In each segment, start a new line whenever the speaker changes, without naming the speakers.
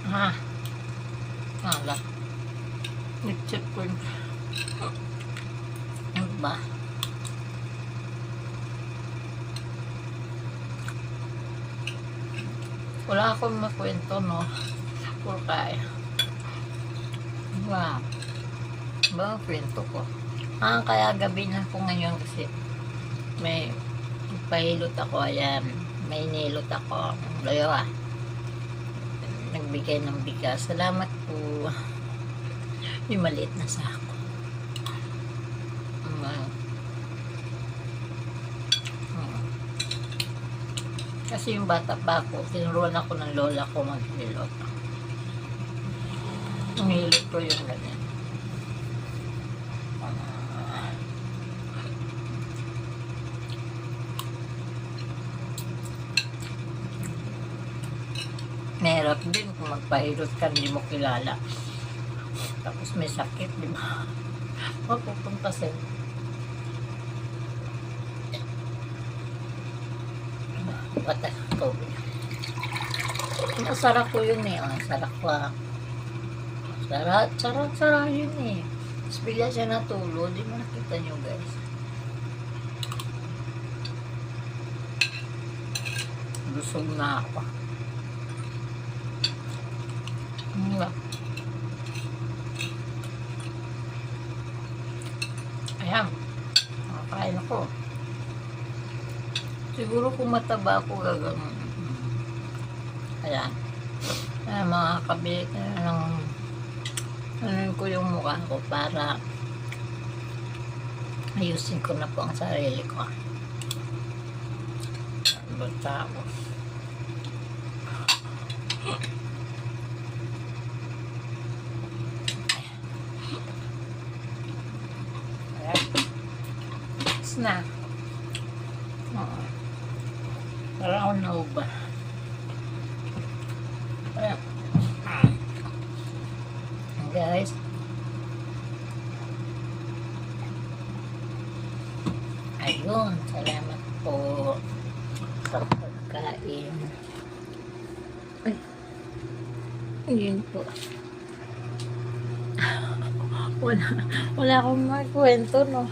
Ah, ala. Nag-check ko yun. Ano ba? Wala akong makwento, no? Puro kaya. Wow. Ba ang kwento ko? Kaya gabi na po ngayon kasi may pahilot ako. Ayan. May nilot ako. Dalawa. Nagbigay ng bigas. Salamat po. May maliit na sako. Kasi yung bata pa ako, tinuruan ako ng lola ko maghilot. Ang hilot ko yung ganyan. Mahirap din kung magpahilot ka, hindi mo kilala. Tapos may sakit, di ba? Mapupunta sa'yo. Patay ang tubig. Masarap ko yun eh. Sarap pa. Sarap yun eh. Tapos bigla siya natulo. Di mo nakita nyo guys. Lusog na ako. Ayan. Nakakain ako. Siguro kung mataba ako gagawin. Ayan. Ayan mga kabit. Ano ko yung mukha ko para ayusin ko na po ang sarili ko. Basta ako. Ayan. It's na. Oo. Parang ako nauba. Ayan. Guys. Ayun. Salamat po sa pagkain. Ay. Ayun po. Wala akong makwento, no?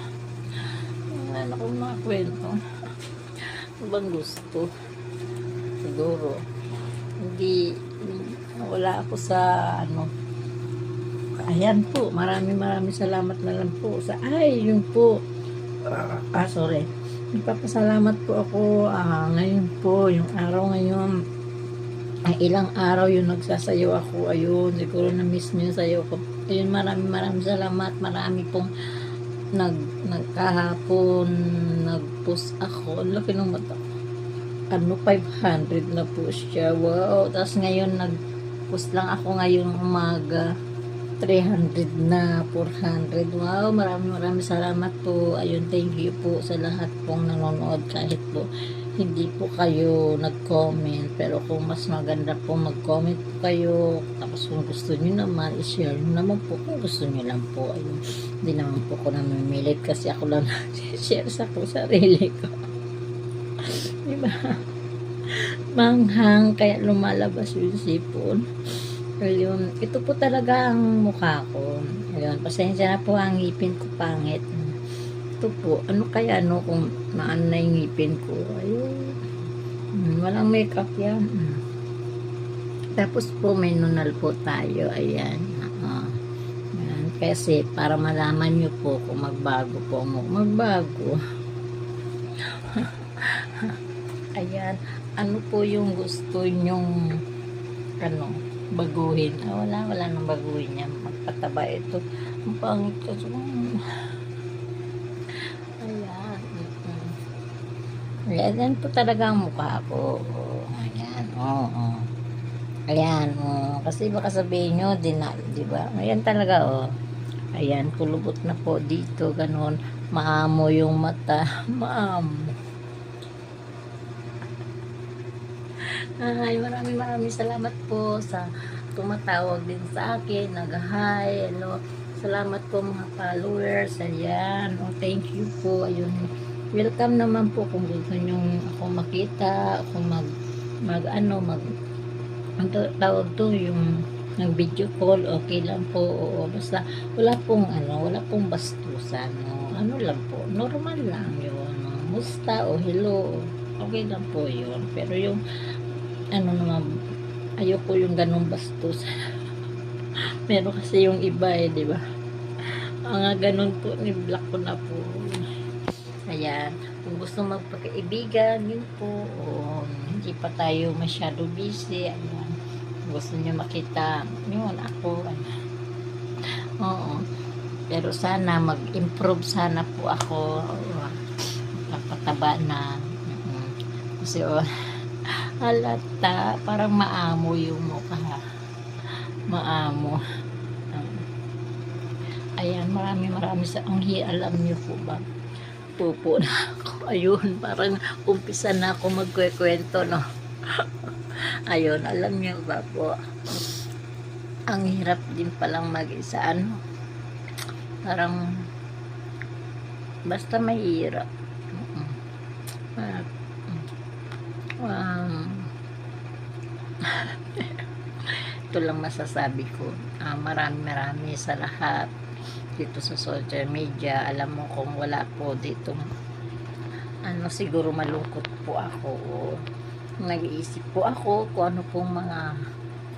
Wala akong makwento. Ano bang gusto? Siguro. Hindi, wala ako sa, ayan po, maraming salamat na lang po sa, yun po, sorry, nagpapasalamat po ako, ngayon po, yung araw ngayon, ilang araw yung nagsasayaw ako, ayun, siguro na-miss nyo yung sayaw ko, ayun, maraming salamat, marami pong, nagkahapon, nag-post ako, laki ng mata, 500 na po siya, wow, tapos ngayon, nag-post lang ako ngayong umaga, 300 na, 400. Wow, maraming salamat po. Ayun, thank you po sa lahat pong nanonood kahit po hindi po kayo nag-comment. Pero kung mas maganda po mag-comment po kayo. Tapos kung gusto niyo naman, i-share niyo naman po kung gusto niyo lang po. Ayun, hindi naman po ko namimilit kasi ako lang share sa ko sarili ko. Diba? Manghang, kaya lumalabas yung sipon. Ayun, ito po talaga ang mukha ko. Ayun, pasensya na po ang ngipin ko pangit. Ito po, ano kaya kung maan na yung ngipin ko. Ayun, walang makeup yan. Tapos po may nunal po tayo. Ayan. Ayan. Kasi para malaman nyo po kung magbago po mo. Magbago. Ayan, ano po yung gusto nyong baguhin. Wala nang baguhin yan. Magpataba ito. Ang pangit ko. Ayan. Ayan po talaga ang mukha ko. Ayan. Oo. Ayan. Kasi baka sabihin nyo, di ba? Ayan talaga, Ayan, kulubot na po dito. Ganon. Maamo yung mata. Maamo. Ay, maraming salamat po sa tumatawag din sa akin, nag-hi, hello. Salamat po mga followers, ayan. Thank you po, ayun. Welcome naman po kung gusto nyo ako makita, kung ang tawag to, yung nag-video call, okay lang po, oo, basta wala pong wala pong bastusan, no? Ano lang po, normal lang yun, no? Musta o hello, okay lang po yun, pero yung naman, ayoko yung ganong bastos. Meron kasi yung iba di ba? Mga ganun po, ni-block ko na po. Ayan, kung gusto magpakaibigan, yun po, o hindi pa tayo masyado busy, ayan, kung gusto nyo makita, yun, ako, oo, pero sana mag-improve sana po ako, napataba na, kasi halata, parang maamo yung mukha, maamo. Ayan, marami sa alam niyo po ba? Pupo na ako. Ayun, parang umpisa na ako magkwekwento, no? Ayun, alam niyo ba po? Ang hirap din palang mag-isa, Parang, basta mahirap. Ito lang masasabi ko. Marami sa lahat dito sa social media. Alam mo kung wala po dito, siguro malungkot po ako, nag-iisip po ako kung ano pong mga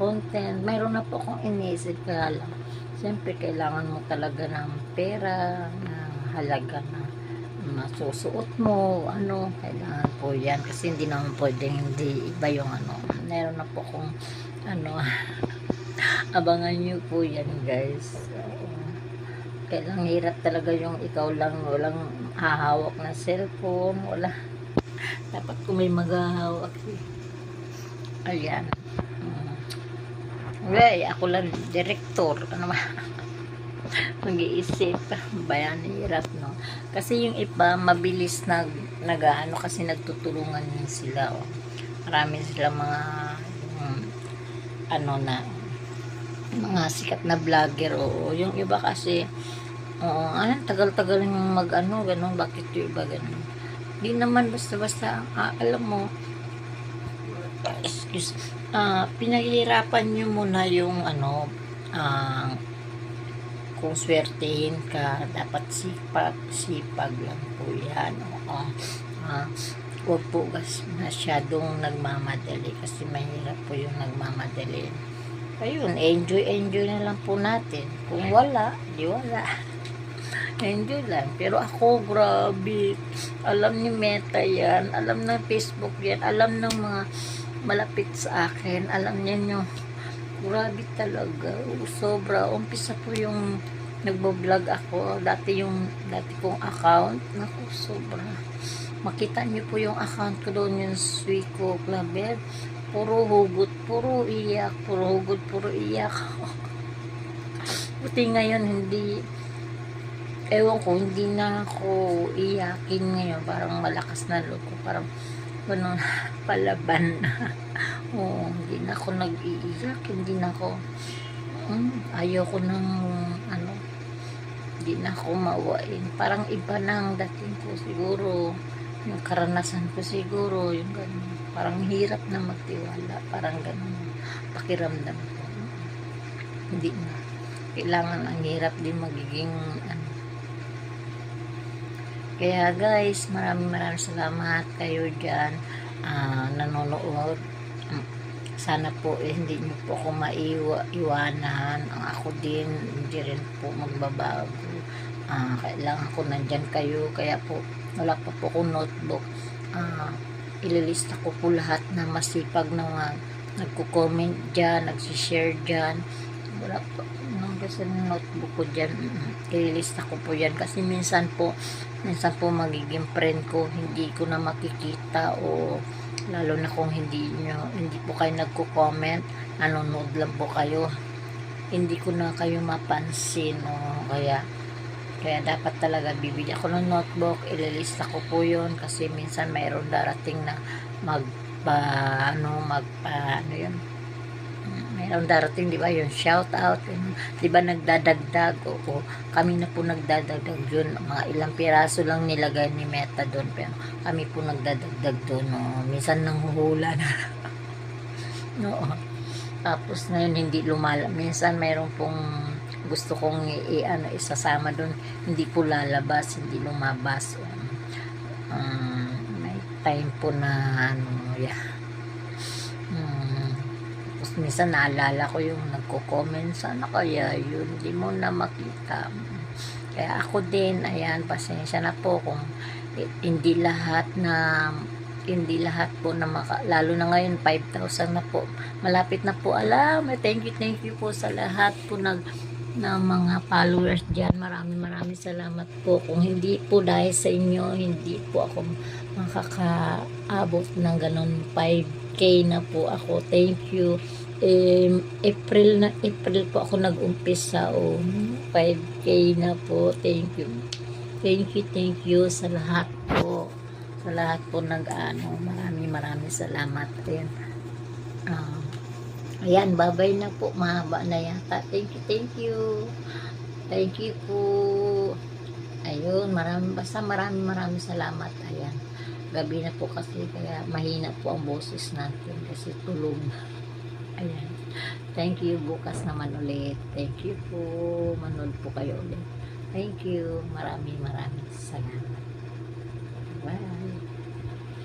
content. Mayroon na po akong iniisip, kaya lang siyempre kailangan mo talaga ng pera, ng halaga na masusuot mo, kailangan po yan, kasi hindi naman pwedeng hindi iba yung meron na po akong abangan nyo po yan, guys. Kailang hirap talaga yung ikaw lang, walang hahawak na cellphone, wala. Dapat kung may maghahawak. Ayan. Okay, ako lang director. Mag-iisip. Bayan, hirap, no? Kasi yung iba, mabilis kasi nagtutulungan din sila, Marami sila mga mga sikat na vlogger, yung iba kasi tagal-tagal yung ganun, bakit yung iba ganun? Di naman basta-basta, alam mo, pinaghihirapan nyo muna yung kung swertehin ka, dapat sipag lang po yan. Huwag po masyadong nagmamadali, kasi mahirap po yung nagmamadali. Ayun, enjoy na lang po natin. Kung wala, di wala. Enjoy lang. Pero ako, grabe. Alam ni Meta yan. Alam ng Facebook yan. Alam ng mga malapit sa akin. Alam niya nyo. Grabe talaga. Sobra. Umpisa po yung nagbo-vlog ako. Dati kong account. Naku, sobra. Makita niyo po yung account ko doon, yung Suico Clavel. Puro hugot, puro iyak, puro hugot, puro iyak. Buti ngayon ewan ko, hindi na ako iyakin ngayon. Parang malakas na loob ko. Parang palaban na. Hindi na ako nag-iiyak. Hindi na ako, ayoko nang, hindi na ako mawain. Parang iba na ang dating ko siguro. Yung karanasan ko siguro, yung ganun. Parang hirap na magtiwala. Parang ganun. Pakiramdam ko. Hindi na. Kailangan, ang hirap din magiging, Kaya guys, maraming salamat kayo dyan, nanonood. Sana po hindi nyo po ako maiwanan. Ako din, hindi rin po magbabago. Kailangan ko nandyan kayo. Kaya po, wala pa po akong notebook. Ililista ko po lahat na masipag na nagko-comment dyan, nagsishare dyan. Wala po. Kasi notebook ko dyan, ililista ko po yan. Kasi minsan po magiging friend ko, hindi ko na makikita, o lalo na kung hindi po kayo nagko-comment, nanonood lang po kayo, hindi ko na kayo mapansin, kaya dapat talaga bibili ako ng notebook, ililista ko po yun, kasi minsan mayroon darating na mayroon darating, di ba, yung shout out, di ba, nagdadagdag, kami na po nagdadagdag yun, mga ilang piraso lang nilagay ni Meta doon, pero kami po nagdadagdag doon, minsan nanghuhula na. Tapos ngayon hindi minsan mayroon pong gusto kong isasama doon, hindi po lalabas, hindi lumabas. May time po na tapos minsan naalala ko yung nagko-comment, sana kaya yun, hindi mo na makita. Kaya ako din, ayan, pasensya na po kung hindi lahat po na lalo na ngayon 5,000 na po, malapit na po. Thank you po sa lahat po na mga followers dyan. Maraming salamat po. Kung hindi po dahil sa inyo, hindi po ako makakaabot ng ganun. 5K na po ako. Thank you. April po ako nag-umpisa. 5K na po. Thank you sa lahat po. Sa lahat po maraming salamat. Ayan, babay na po, mahaba na yata. Thank you po. Ayun, maraming salamat. Ayan, gabi na po kasi, kaya mahina po ang boses natin kasi tulog. Ayan, thank you, bukas naman ulit. Thank you po, manood po kayo ulit. Thank you, maraming salamat. Bye.